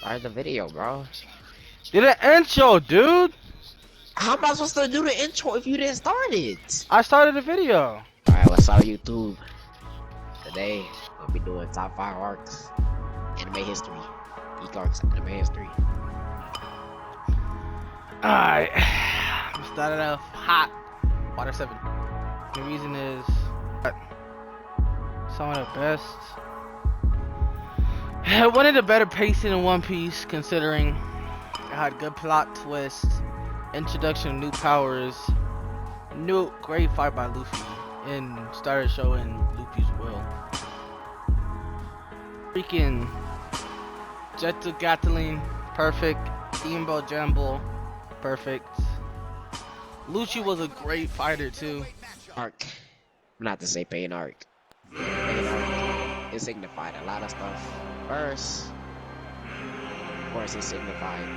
Start the video, bro. Do the intro, dude. How am I supposed to do the intro if you didn't start it? I started the video. Alright, what's up, YouTube? Today, we'll be doing top 5 arcs, anime history. Geek arcs, anime history. Alright. I'm starting off hot. Water 7. The reason is some of the best. One of the better pacing in One Piece, considering it had good plot twists, introduction of new powers, new great fight by Luffy, and started showing Luffy's will. Freaking Jet to Gatling, perfect. Steamboat Jamble, perfect. Lucci was a great fighter too. Arc. Not to say pain arc. Pain arc. It signified a lot of stuff. First, of course, it signified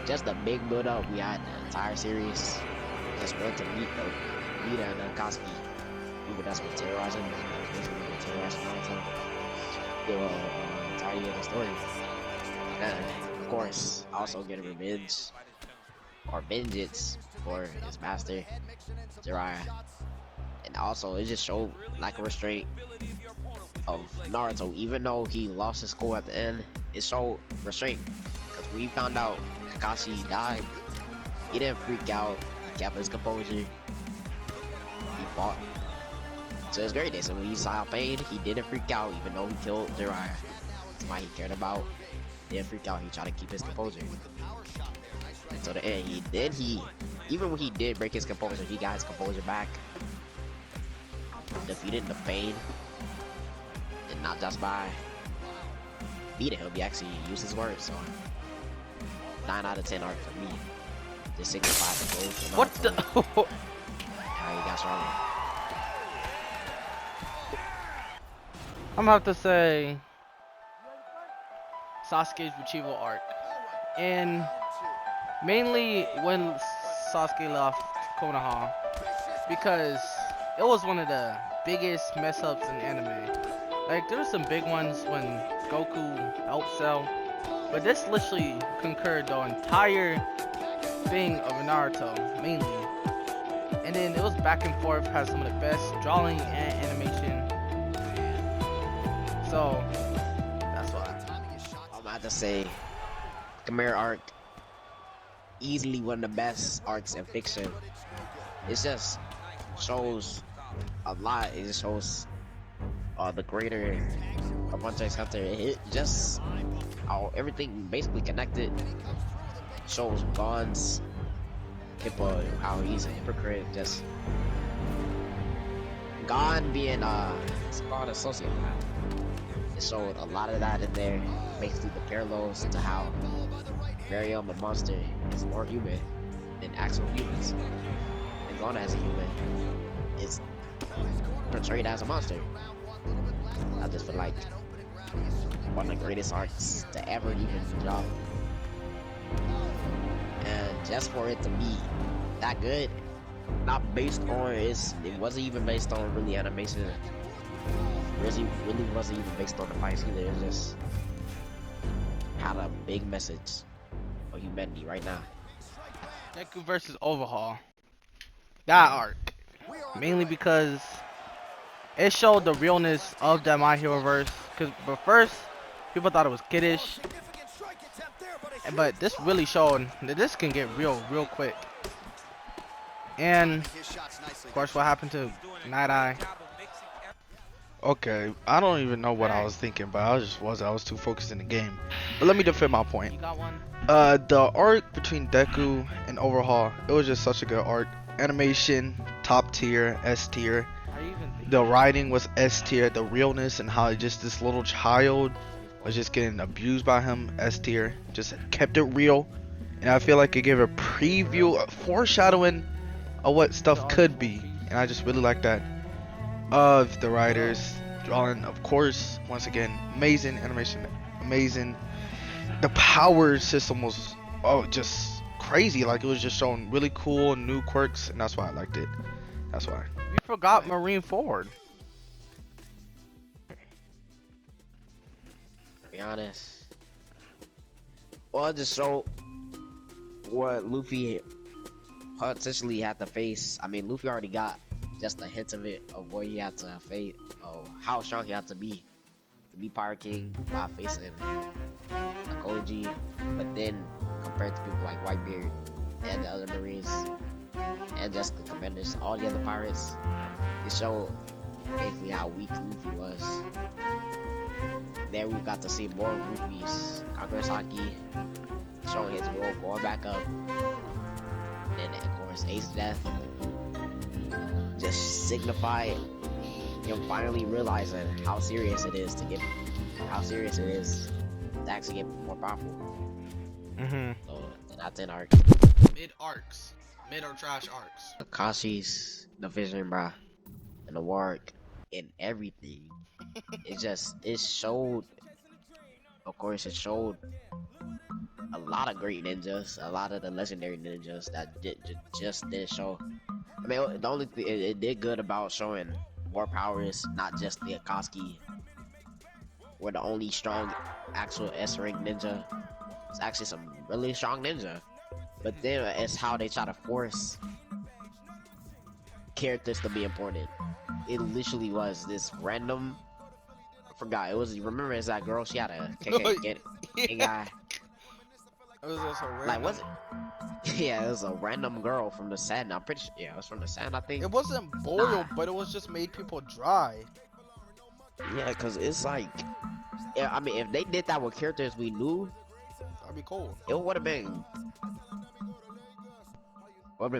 just the big build up we had the entire series. Just went to meet Vita and Akatsuki. People that's been terrorizing, basically been terrorizing Naruto. The entirety of the story. And of course, also getting revenge or vengeance for his master, Jiraiya. And also, it just showed like a restraint of Naruto. Even though he lost his cool at the end, it showed restraint. Because we found out Kakashi died, he didn't freak out. He kept his composure. He fought. So it's great. So when he saw pain, he didn't freak out, even though he killed Jiraiya. Somebody he cared about. He didn't freak out. He tried to keep his composure. And so the end, even when he did break his composure, he got his composure back. Defeated the pain. And not just by beating him, he actually used his words. So 9 out of 10 arc for me. This signifies the growth. What the? How he got stronger. I'm gonna have to say Sasuke's retrieval arc, and mainly when Sasuke left Konoha, because it was one of the biggest mess ups in anime. Like there were some big ones when Goku helped Cell, but this literally concurred the entire thing of Naruto mainly. And then it was back and forth, had some of the best drawing and animation. So that's why. I'm about to say Khmer arc, easily one of the best arcs in fiction. It just shows a lot. It just shows the greater of Hunter x Hunter. It just how everything basically connected. Shows Gon's Hippo, how he's a hypocrite. Just Gon being Spawn a sociopath. It showed a lot of that in there. Basically the parallels to how Miriam the monster is more human than actual humans. And Gon as a human is portrayed as a monster. I just feel like one of the greatest arcs to ever even draw. And just for it to be that good, not based on it wasn't even based on really animation. Really wasn't even based on the fights either. It just had a big message for humanity right now. Deku versus Overhaul. That arc. Mainly because it showed the realness of that My Hero verse. But first, people thought it was kiddish. But this really showed that this can get real quick. And of course, what happened to Night Eye? Okay, I don't even know what I was thinking, but I was too focused in the game. But let me defend my point. You got one? The arc between Deku and Overhaul, it was just such a good arc. Animation, top tier, S tier. Are you even thinking? The writing was S tier. The realness and how just this little child was just getting abused by him, S tier. Just kept it real, and I feel like it gave a preview, a foreshadowing of what stuff could be, and I just really like that. Of the writers, drawing, of course, once again, amazing animation, amazing. The power system was just crazy. Like it was just showing really cool new quirks, and that's why I liked it. That's why. We forgot Marine Ford. To be honest, Well, just show what Luffy potentially had to face. I mean, Luffy already got just a hint of it, of what he had to face, of how strong he had to be Pirate King by facing like OG. But then compared to people like Whitebeard and the other Marines and just the commanders, all the other pirates, it showed basically how weak Luffy was. There we got to see more Luffy's Kakurasaki showing his will, going back up. And then of course Ace Death just signified him finally realizing how serious it is to actually get more powerful. So that's in arc. Mid arcs, mid or trash arcs. Akashi's division, bruh, and the work and everything. It showed, of course, it showed a lot of great ninjas, a lot of the legendary ninjas that just didn't show. I mean, the only thing it did good about showing more power is not just the Akatsuki, were the only strong actual S-rank ninja. It's actually some really strong ninja. But then it's how they try to force characters to be important. It literally was this random. I forgot. It was. Remember, it's that girl. She had a KK guy. It was just a random. Like, was it? Yeah, it was a random girl from the sand. I'm pretty sure. Yeah, it was from the sand. I think. It wasn't boiled, but it was just made people dry. Yeah, cause it's like, yeah, I mean, if they did that with characters we knew, That'd be cool. it would have been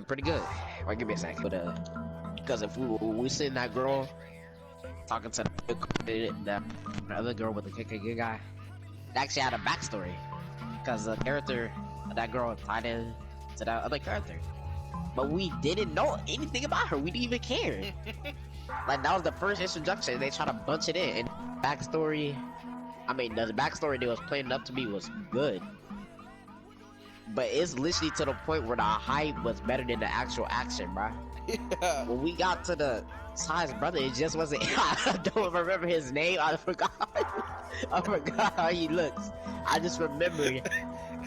pretty good. Wait, give me a second. But because if we seen that girl talking to the other girl with the KKK guy, it actually had a backstory. Because the character of that girl tied in to that other character, but we didn't know anything about her. We didn't even care. Like, that was the first introduction. They try to bunch it in. And backstory, I mean, the backstory they was playing up to me was good. But it's literally to the point where the hype was better than the actual action, bruh. Yeah. When we got to the Ty's brother, it just wasn't. I don't remember his name. I forgot. I forgot how he looks. I just remembered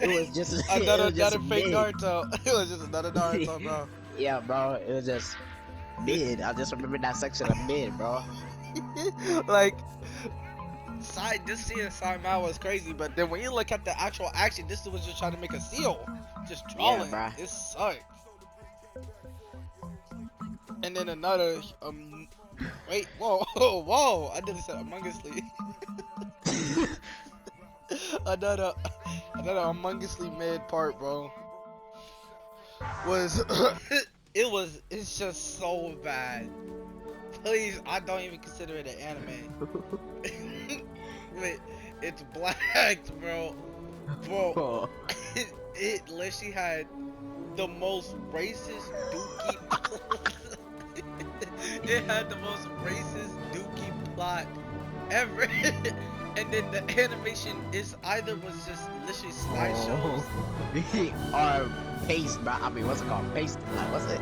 it was just Another fake mid. Naruto. It was just another Naruto, bro. Yeah, bro. It was just mid. I just remember that section of mid, bro. Like, just seeing Side Mao was crazy, but then when you look at the actual action, this dude was just trying to make a seal, just drawing. bruh. It sucked. And then another, wait, whoa, whoa! I didn't say Among Us League. another Among Us League mid part, bro. Was it's just so bad. Please, I don't even consider it an anime. Wait, it's blacked, bro. Bro, it literally had the most racist dookie. It had the most racist dookie plot ever. And then the animation was just literally slideshows. Or paste, bro. I mean, what's it called? Paste. What's it?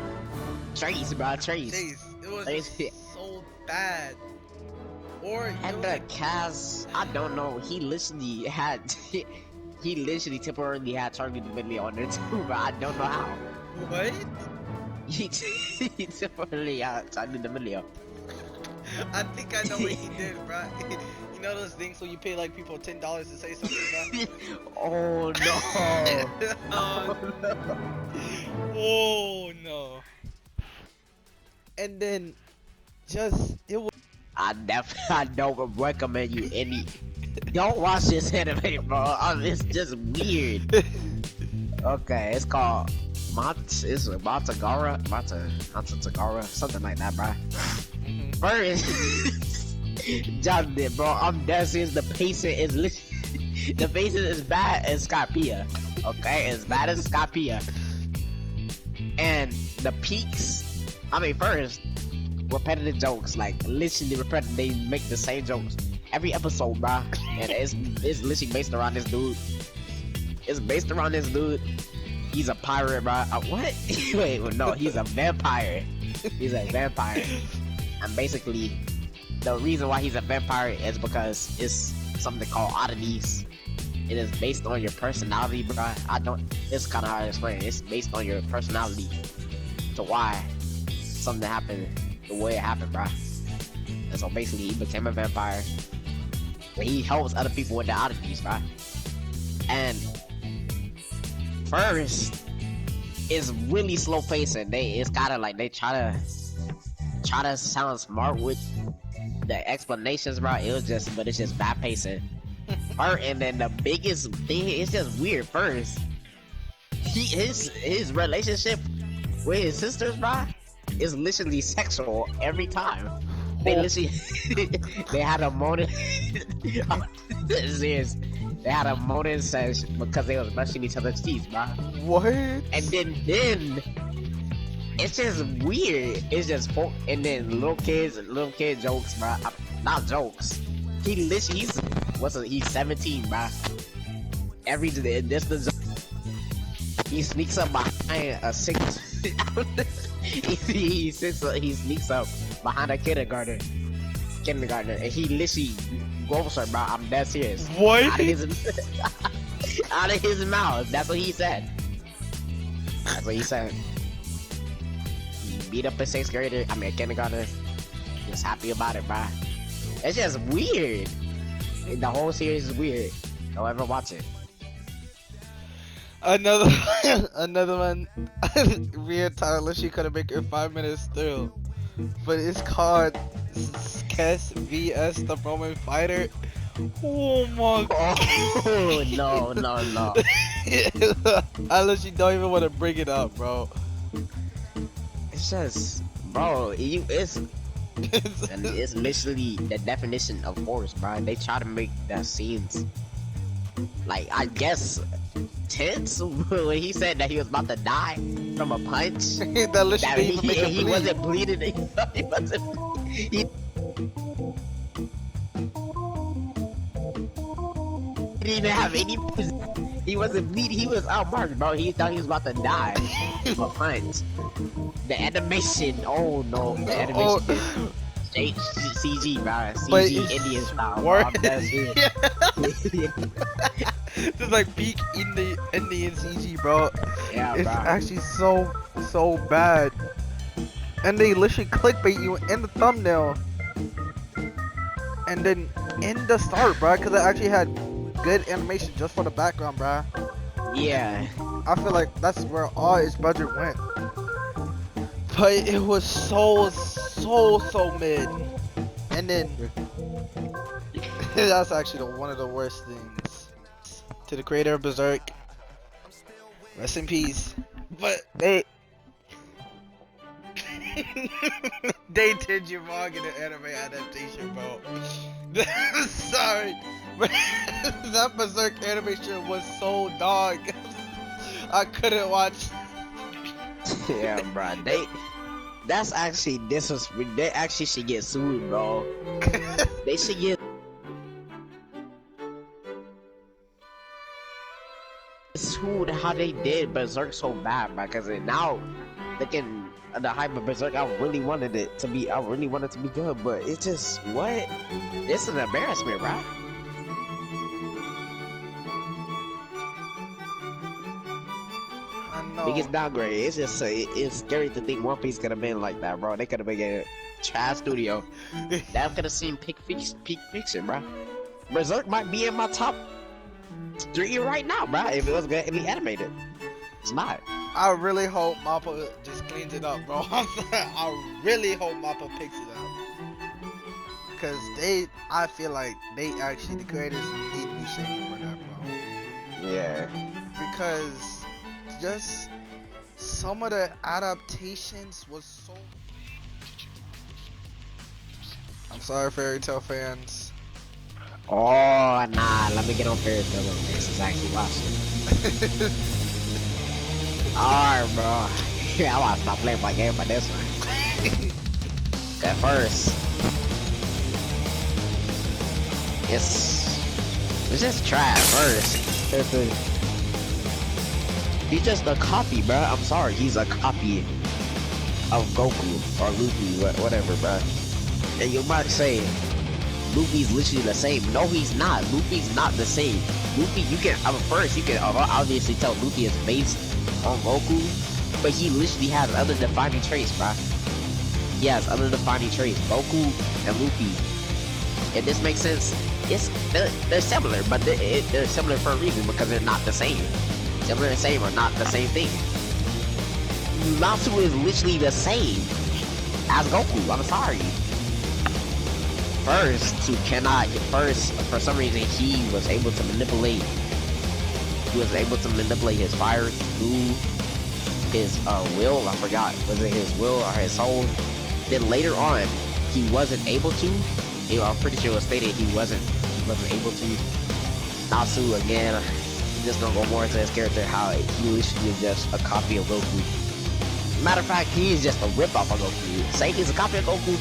Trace, bro. Trace. It was just so bad. Or And the cast, I don't know. He literally temporarily had Charlie D'Amelio on there too, but I don't know how. what? He temporarily had Charlie D'Amelio. I think I know what he did, bro. You know those things where you pay like people $10 to say something, bro? Oh no! Oh no! And then, it was. I don't recommend you any. Don't watch this anime, bro. It's just weird. Okay, it's called Matagara, something like that, bro. First, John did, bro. I'm dead serious. The pacing is bad as Skypia. Okay, as bad as Skypia. And the peaks. I mean, first, repetitive jokes, like literally repetitive. They make the same jokes every episode, bro. And it's literally based around this dude. It's based around this dude. He's a pirate, bro. What? Wait, no, he's a vampire. He's a vampire. And basically, the reason why he's a vampire is because it's something called oddities. it is based on your personality, bro. It's kind of hard to explain. It's based on your personality to why something happened the way it happened, bro. And so basically, he became a vampire. But he helps other people with their oddities, bro. And first, it's really slow pacing. It's kind of like they try to sound smart with the explanations, bro. But it's just bad pacing. And then the biggest thing, it's just weird. First, his relationship with his sisters, bro, is literally sexual every time. They literally they had a moment. Serious. They had a moment session because they was brushing each other's teeth, bro. What? And then it's just weird. It's just and then little kid jokes, bro. Not jokes. He's 17, bro. He sneaks up behind a he sneaks up behind a kindergartner, and he literally goes her, bro. I'm dead serious. What? Out of his mouth. That's what he said. He beat up a 6th grader. I mean, a kindergartner. Just happy about it, bro. It's just weird. The whole series is weird. Don't ever watch it. Another one. Me and Tyler, she couldn't make it 5 minutes through, but it's called Kes vs the Roman Fighter. Oh my god! Oh no! I literally don't even want to bring it up, bro. It's just, bro. It's literally the definition of force, bro. They try to make the scenes, like, I guess, tense when he said that he was about to die from a punch. He wasn't bleeding. He wasn't. He didn't even have any. He wasn't bleeding. He was outmarked, bro. He thought he was about to die from a punch. The animation. Oh no, the animation. CG, bro. CG Indian style. Bro. Just like peak Indian CG, bro. Yeah, it's bro. actually so bad. And they literally clickbait you in the thumbnail. And then in the start, bro, because it actually had good animation just for the background, bro. Yeah. I feel like that's where all its budget went. But it was so mid. And then that's actually one of the worst things. To the creator of Berserk, rest in peace. But they did you wrong in the anime adaptation, bro. Sorry, but that Berserk animation was so dog. I couldn't watch. Yeah, bro. That's actually disrespect. They actually should get sued, bro. They should get sued how they did Berserk so bad, bro. Because now looking at the hype of Berserk, I really wanted it to be good, but it's just what? It's an embarrassment, bro. Biggest downgrade. It's just it's scary to think One Piece could have been like that, bro. They could have been a trash studio. That could have seen peak fiction, bro. Berserk might be in my top 3 right now, bro. If it was going to be animated, it's not. I really hope Mappa just cleans it up, bro. I really hope Mappa picks it up. Cause I feel like the creators need to be shamed for that, bro. Yeah. Because just some of the adaptations was so. I'm sorry, Fairy Tail fans. Oh nah, let me get on Fairy Tail since I actually watched it. Alright, bro. I want to stop playing my game by this one. At first, it's just trash. First, he's just a copy, bro. I'm sorry, he's a copy of Goku or Luffy, whatever, bro. And you might say Luffy's literally the same. No, he's not. Luffy's not the same. Luffy, you can first you can obviously tell Luffy is based on Goku, but he literally has other defining traits, bruh. He has other defining traits. Goku and Luffy. If this makes sense, they're similar, but they're similar for a reason because they're not the same. Similar and same are not the same thing. Natsu is literally the same as Goku. I'm sorry. First, for some reason, he was able to manipulate. He was able to manipulate his fire through his will. I forgot, was it his will or his soul? Then later on, he wasn't able to. I'm pretty sure it was stated he wasn't able to. Natsu again. I'm just gonna go more into his character, how he literally is just a copy of Goku. Matter of fact, he's just a ripoff of Goku. Saying he's a copy of Goku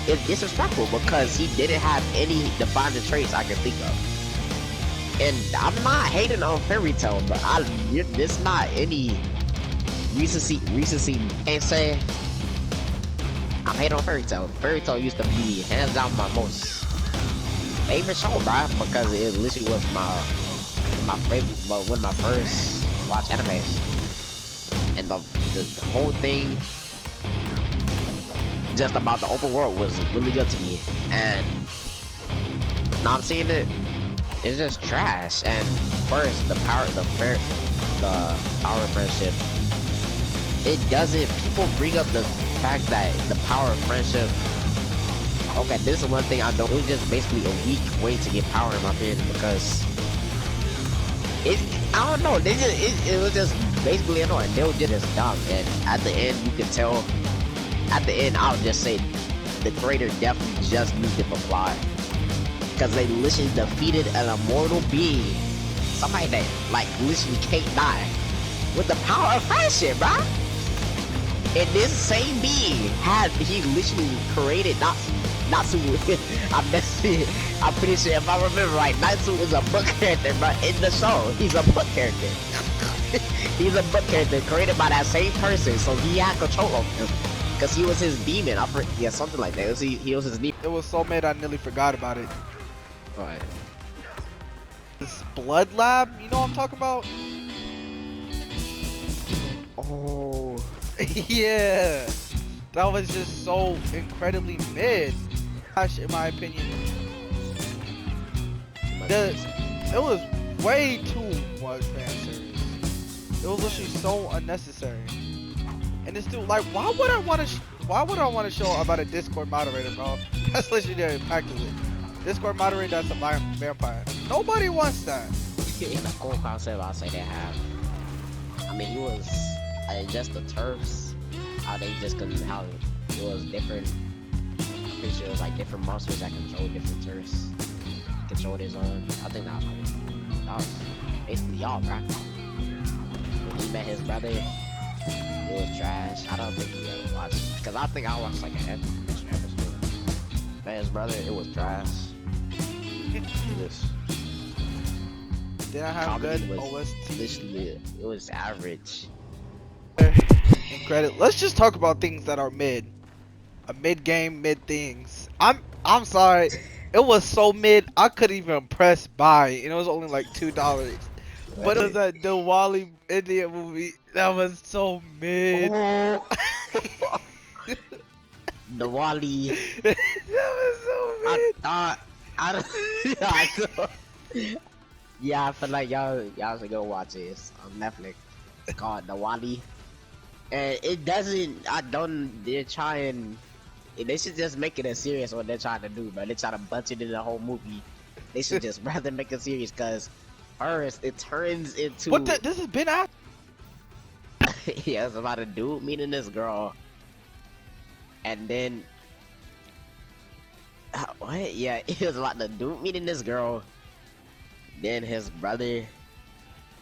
is disrespectful because he didn't have any defining traits I can think of. And I'm not hating on Fairy Tail, but it's not any recency can't say I'm hating on Fairy Tail. Fairy Tail used to be hands down my most favorite show, bro, because it literally was my favorite, but when I first watched anime, and the whole thing just about the open world was really good to me. And now I'm seeing it's just trash. And first, the power of friendship. It doesn't. People bring up the fact that the power of friendship. Okay, this is one thing I don't. It was just basically a weak way to get power in my opinion because I don't know. It was just basically annoying. They were just dumb, and at the end you can tell. At the end, I'll just say the creator definitely just knew to apply because they literally defeated an immortal being, somebody that like literally can't die, with the power of friendship, bro. And this same being he literally created Natsu. I'm pretty sure if I remember right, Natsu is a book character, but in the show, he's a book character. He's a book character created by that same person, so he had control of him. Because he was his demon, yeah, something like that. He was his demon. It was so mad I nearly forgot about it. Right. This Blood Lab, you know what I'm talking about? Oh. Yeah. That was just so incredibly mid. Gosh, in my opinion. It was way too much fan service. It was literally so unnecessary. And it's still like, why would I want to show about a Discord moderator, bro? That's literally the impact of it. Discord moderator that's a vampire. Nobody wants that. In the cool concept, I'll say they have. I mean, he was just the turfs. How they just how it was different. I'm pretty sure it was like different monsters that control different turfs. Controlled his own. I think that was basically y'all, bro. When he met his brother. It was trash. I don't think he ever watched. Because I think I watched like an episode. Man, his brother, it was trash. Did I have good was OST? Literally, it was average. And credit. Let's just talk about things that are mid. A mid game, mid things. I'm sorry. It was so mid. I couldn't even press buy, and it was only like $2. But it was that Diwali Indian movie that was so mid. Oh. Diwali. That was so mid. Yeah, I feel like y'all should go watch this on Netflix. It's called Diwali. And it doesn't. They're trying. They should just make it a serious what they're trying to do, but they're trying to budget in the whole movie. They should just rather make it serious because. First, it turns into. What this has been out? Yeah, it's about a dude meeting this girl, and then what? Yeah, it was about the dude meeting this girl, then his brother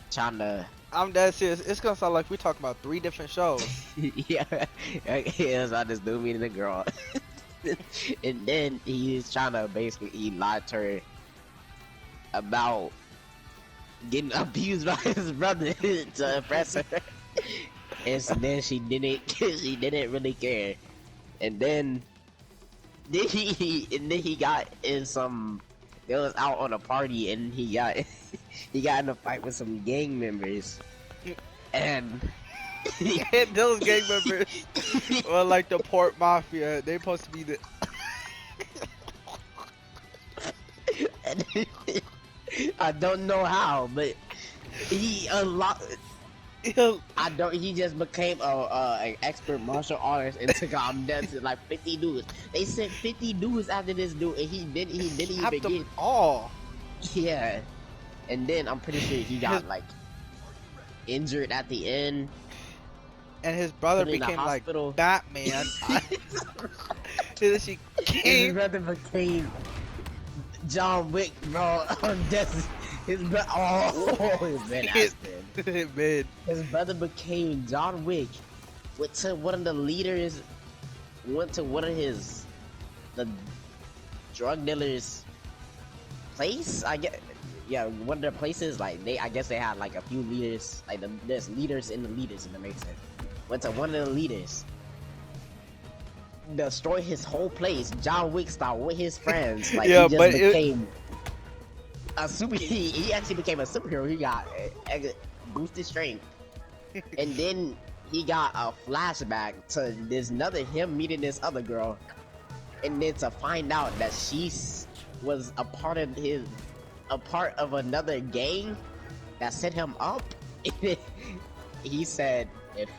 trying to. I'm dead serious. It's gonna sound like we talking about 3 different shows. Yeah, it was about this dude meeting the girl, and then he's trying to basically lie to her about getting abused by his brother to impress her. And so then she didn't really care. And then and then he got in some. They was out on a party and he got he got in a fight with some gang members, and And those gang members were like the Port Mafia. They supposed to be the. and I don't know how, but he unlocked. I don't. He just became an expert martial artist and took out dancing like 50 dudes. They sent 50 dudes after this dude, and he didn't even Have get. them all. Yeah, and then I'm pretty sure he got His- like injured at the end. And his brother Put in the became like hospital. Batman. Then she His came. brother became John Wick, bro. That's his brother. Oh, his man, Man. his brother became John Wick. Went to one of the leaders. Went to one of the drug dealers' place. I guess. Yeah, one of their places. Like I guess they had like a few leaders. Like there's leaders in the leaders, if that makes sense. Went to one of the leaders. Destroy his whole place, John Wick style, with his friends. Like Yeah, he just but became a super. He actually became a superhero. He got boosted strength, and then he got a flashback to this another him meeting this other girl, and then to find out that was a part of another gang that set him up. He said if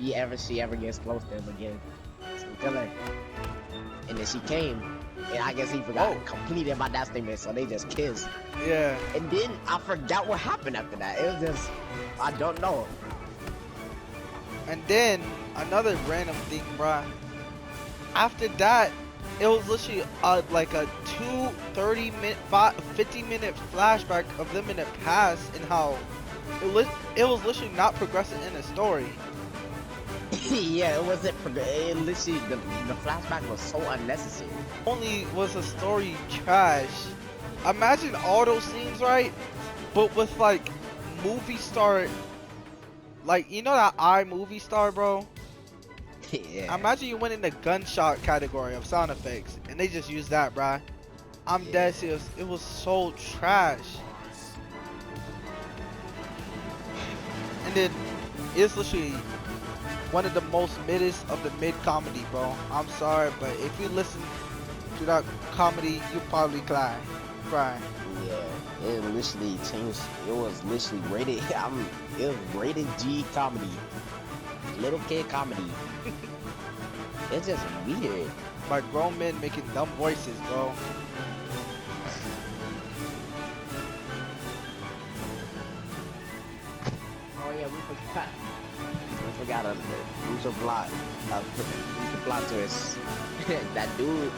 she ever gets close to him again, it's gonna kill her. And then she came, and I guess he forgot completely about that statement, so they just kissed. Yeah. And then I forgot what happened after that. It was just, I don't know. And then another random thing, bruh. After that, it was literally like a 50-minute flashback of them in the past and how it was literally not progressing in the story. Yeah, it wasn't. It literally, the flashback was so unnecessary. Only was the story trash. Imagine all those scenes, right? But with like movie star, like you know that iMovie star, bro. Yeah. Imagine you went in the gunshot category of sound effects, and they just used that, bruh. I'm dead serious. It was so trash. And then it's literally one of the most middest of the mid comedy, bro. I'm sorry, but if you listen to that comedy, you probably cry. Yeah, it literally changed. It was literally rated. It was rated G comedy, little kid comedy. It's just weird. By grown men making dumb voices, bro. Oh yeah, we forgot a crucial plot. Crucial plot twist. That dude